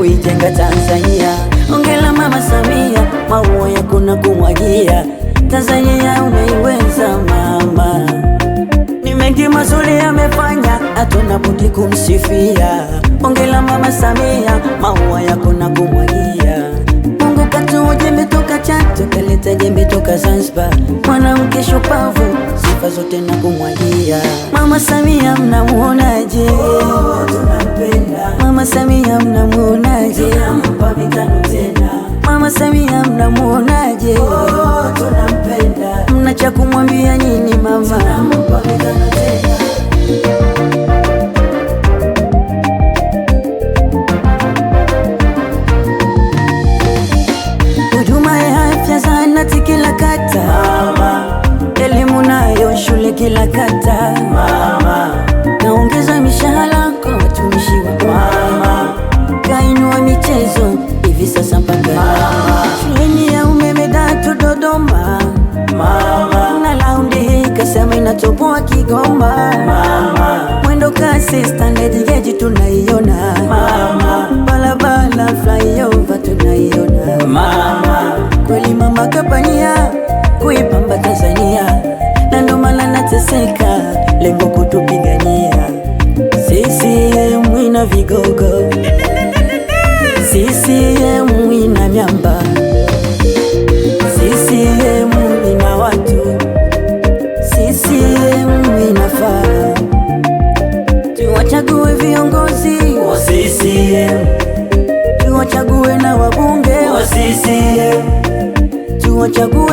kuijenga Tanzania. Hongera Mama Samia, maua yako na kumwagia. Tanzania umeiweza mama, ni mengi mazuri amefanya, hatuna budi kumsifia. Hongera Mama Samia, maua yako na kumwagia. Mungu katoa jembe toka Chato, kaleta jembe toka Zanzibar. Mwanamke shupavu, sifa zote na kumwagia. Mama Samia mnamuonaje? Tunampenda Mama Samia, mnamuonaje? Tunampa mitano tena. Mama Samia mnamuonaje? Tunampenda. Mna cha kumwambia nini mama? Tunampa mitano tena. Huduma ya afya zahanati kila kata mama, elimu nayo shule kila kata mama, naongeza mishahara kwa watumishi wa mama, kainua michezo hivi sasa mpaka mama, shuleni ya umeme Datu Dodoma mama, na laundi hii kasema inatoboa Kigoma mama, mwendo kasi standard gauge tunaiona mama, barabara flyover tunaiona mama, kweli mama kapania kuipamba Tanzania, na ndo maana nateseka lengo kutupigania. CCM ina vigogo, CCM ina miamba, CCM ina watu, CCM inafaa. Tuwachague viongozi wa CCM, tuwachague na wabunge wa CCM, tuwachague